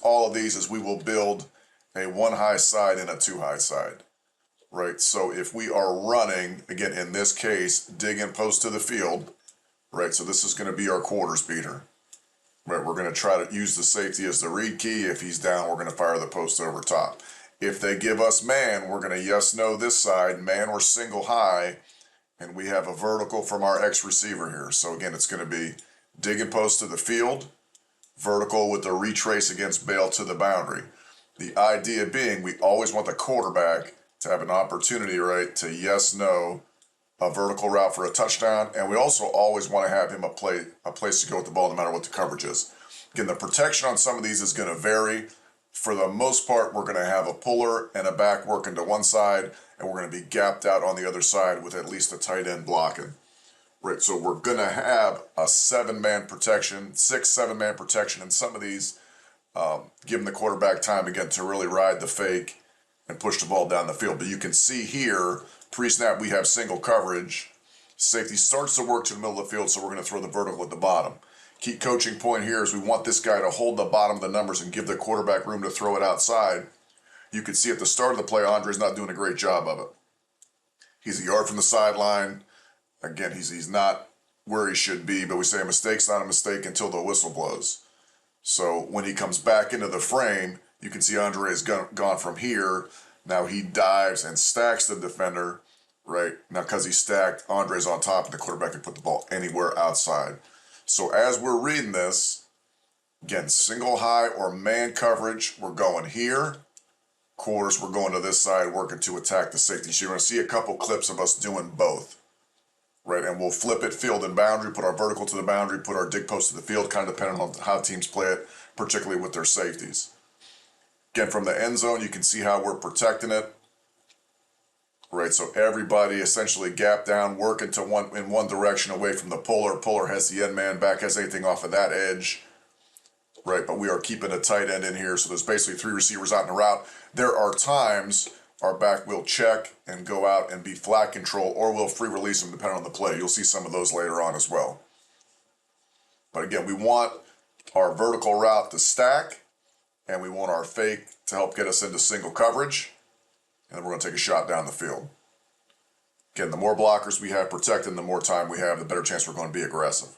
all of these is we will build a 1 high side and a 2 high side, right? So if we are running, again, in this case, dig and post to the field, right? So this is going to be our quarters beater, right? We're going to try to use the safety as the read key. If he's down, we're going to fire the post over top. If they give us man, we're going to yes, no this side, man or single high, and we have a vertical from our X receiver here. So again, it's going to be dig and post to the field, vertical with a retrace against bail to the boundary. The idea being we always want the quarterback to have an opportunity, right, to yes, no, a vertical route for a touchdown, and we also always want to have him a place to go with the ball no matter what the coverage is. Again, the protection on some of these is going to vary. For the most part, we're going to have a puller and a back working to one side, and we're going to be gapped out on the other side with at least a tight end blocking. Right, so we're going to have a 7-man protection, 7-man protection in some of these, giving the quarterback time again to really ride the fake and push the ball down the field. But you can see here, pre-snap, we have single coverage. Safety starts to work to the middle of the field, so we're going to throw the vertical at the bottom. Key coaching point here is we want this guy to hold the bottom of the numbers and give the quarterback room to throw it outside. You can see at the start of the play, Andre's not doing a great job of it. He's a yard from the sideline. Again, he's not where he should be, but we say a mistake's not a mistake until the whistle blows. So when he comes back into the frame, you can see Andre has gone from here. Now he dives and stacks the defender, right? Now because he's stacked, Andre's on top, and the quarterback can put the ball anywhere outside. So as we're reading this, again, single high or man coverage, we're going here. Quarters, we're going to this side, working to attack the safety. So you're going to see a couple clips of us doing both. Right, and we'll flip it field and boundary, put our vertical to the boundary, put our dig post to the field, kind of depending on how teams play it, particularly with their safeties. Again, from the end zone, you can see how we're protecting it. Right, so everybody essentially gap down, working to in one direction away from the puller. Puller has the end man, back has anything off of that edge. Right, but we are keeping a tight end in here, so there's basically 3 receivers out in the route. There are times our back will check and go out and be flat control, or we'll free release them depending on the play. You'll see some of those later on as well. But again, we want our vertical route to stack, and we want our fake to help get us into single coverage, and then we're going to take a shot down the field. Again, the more blockers we have protecting, the more time we have, the better chance we're going to be aggressive.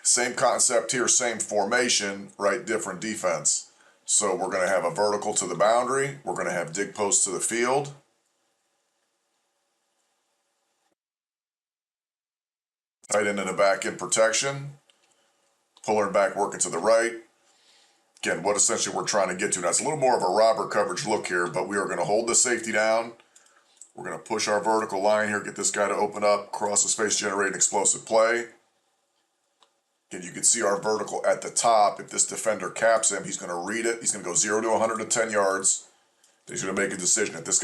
Same concept here, same formation, right? Different defense. So we're going to have a vertical to the boundary. We're going to have dig post to the field. Tight end in the back in protection. Puller and back working to the right. Again, what essentially we're trying to get to. Now, it's a little more of a robber coverage look here, but we are going to hold the safety down. We're going to push our vertical line here, get this guy to open up, cross the space, generate an explosive play. And you can see our vertical at the top. If this defender caps him, he's going to read it. He's going to go 0 to 110 yards. He's going to make a decision. If this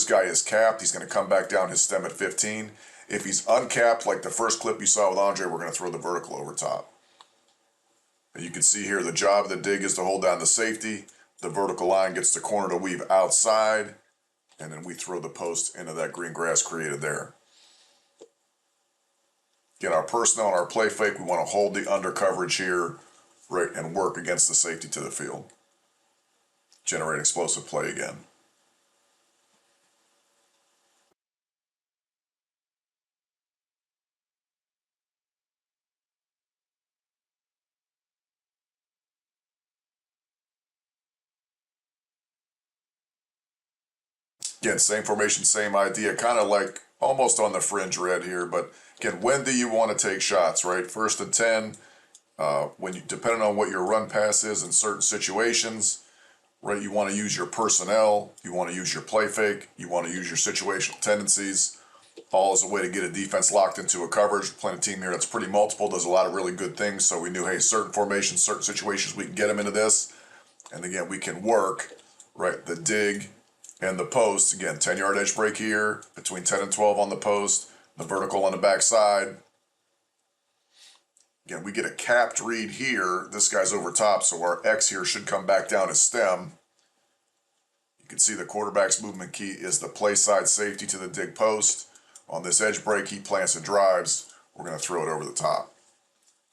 guy is capped, he's going to come back down his stem at 15. If he's uncapped, like the first clip you saw with Andre, we're going to throw the vertical over top. And you can see here the job of the dig is to hold down the safety. The vertical line gets the corner to weave outside, and then we throw the post into that green grass created there. Again, our personnel and our play fake, we want to hold the under coverage here, right, and work against the safety to the field. Generate explosive play again. Again, same formation, same idea, kind of like almost on the fringe red here, but again, when do you want to take shots, right? 1st and 10, depending on what your run pass is in certain situations, right, you want to use your personnel, you want to use your play fake, you want to use your situational tendencies, all as a way to get a defense locked into a coverage. We're playing a team here that's pretty multiple, does a lot of really good things, so we knew, hey, certain formations, certain situations, we can get them into this, and again, we can work, right, the dig and the post. Again, 10-yard edge break here, between 10 and 12 on the post, the vertical on the backside. Again, we get a capped read here. This guy's over top, so our X here should come back down his stem. You can see the quarterback's movement key is the play side safety to the dig post. On this edge break, he plants and drives. We're going to throw it over the top.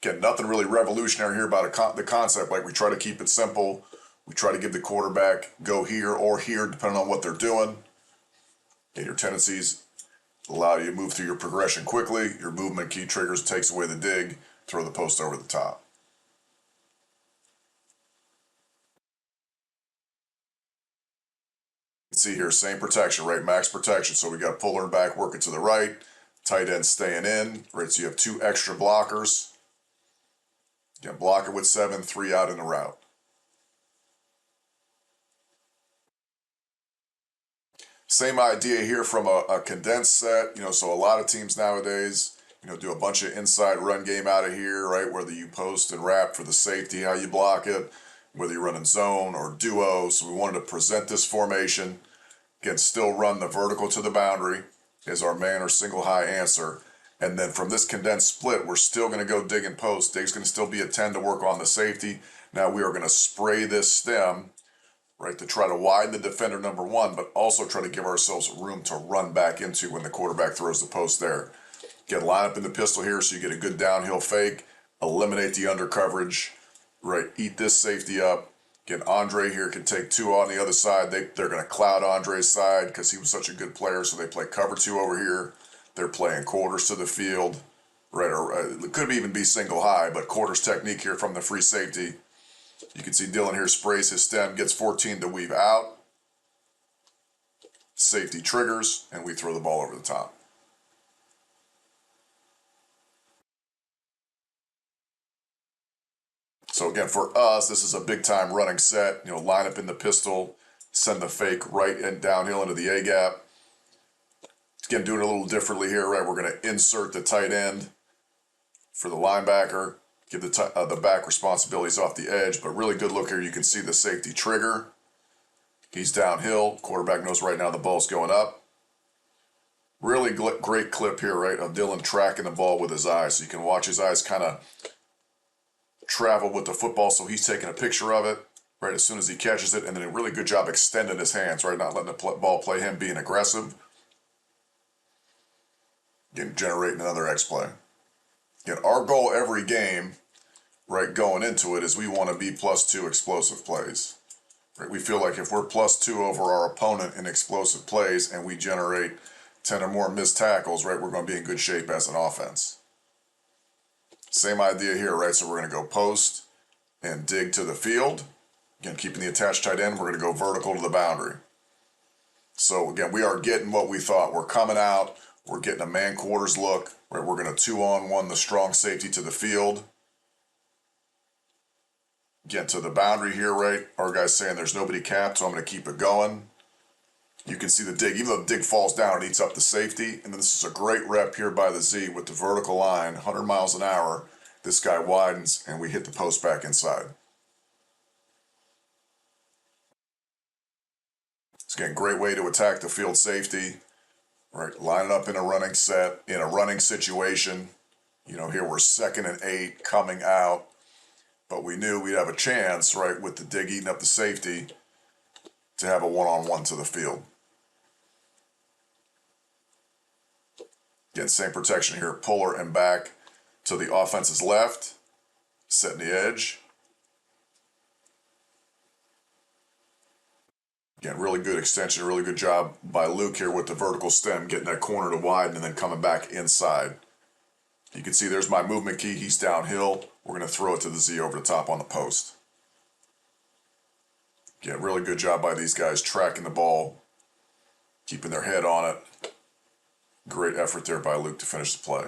Again, nothing really revolutionary here about the concept. Like, we try to keep it simple. We try to give the quarterback go here or here, depending on what they're doing. And your tendencies allow you to move through your progression quickly. Your movement key triggers, takes away the dig, throw the post over the top. You can see here, same protection, right? Max protection. So we got puller and back working to the right, tight end staying in, right? So you have 2 extra blockers. Again, block it with 7, 3 out in the route. Same idea here from a condensed set, so a lot of teams nowadays, do a bunch of inside run game out of here, right? Whether you post and wrap for the safety, how you block it, whether you're running zone or duo. So we wanted to present this formation. Again, still run the vertical to the boundary as our man or single high answer. And then from this condensed split, we're still going to go dig and post. Dig's going to still be a 10 to work on the safety. Now we are going to spray this stem, right, to try to widen the defender, number one, but also try to give ourselves room to run back into when the quarterback throws the post there. Get line up in the pistol here so you get a good downhill fake, eliminate the under coverage, right, eat this safety up. Again, Andre here can take 2 on the other side. They're going to cloud Andre's side because he was such a good player, so they play cover 2 over here. They're playing quarters to the field, right, or it could even be single high, but quarters technique here from the free safety. You can see Dylan here sprays his stem, gets 14 to weave out. Safety triggers, and we throw the ball over the top. So again, for us, this is a big-time running set. Line up in the pistol, send the fake right and downhill into the A-gap. Again, doing it a little differently here, right? We're going to insert the tight end for the linebacker. Give the back responsibilities off the edge, but really good look here. You can see the safety trigger. He's downhill. Quarterback knows right now the ball's going up. Really great clip here, right, of Dylan tracking the ball with his eyes. So you can watch his eyes kind of travel with the football, so he's taking a picture of it, right, as soon as he catches it, and then a really good job extending his hands, right, not letting the ball play him, being aggressive. Again, generating another X play. Again, our goal every game, right, going into it is we want to be +2 explosive plays. Right? We feel like if we're +2 over our opponent in explosive plays and we generate 10 or more missed tackles, right, we're going to be in good shape as an offense. Same idea here, right? So we're going to go post and dig to the field. Again, keeping the attached tight end, we're going to go vertical to the boundary. So again, we are getting what we thought. We're coming out. We're getting a man quarters look, right? We're going to 2-on-1 the strong safety to the field. Get to the boundary here, right? Our guy's saying there's nobody capped, so I'm going to keep it going. You can see the dig. Even though the dig falls down, it eats up the safety. And then this is a great rep here by the Z with the vertical line, 100 miles an hour. This guy widens, and we hit the post back inside. It's again, great way to attack the field safety. Right, line it up in a running set, in a running situation. Here we're 2nd and 8 coming out. But we knew we'd have a chance, right, with the dig eating up the safety to have a one-on-one to the field. Again, same protection here, puller and back to the offense's left, setting the edge. Again, really good extension, really good job by Luke here with the vertical stem, getting that corner to widen and then coming back inside. You can see there's my movement key. He's downhill. We're going to throw it to the Z over the top on the post. Again, really good job by these guys tracking the ball, keeping their head on it. Great effort there by Luke to finish the play.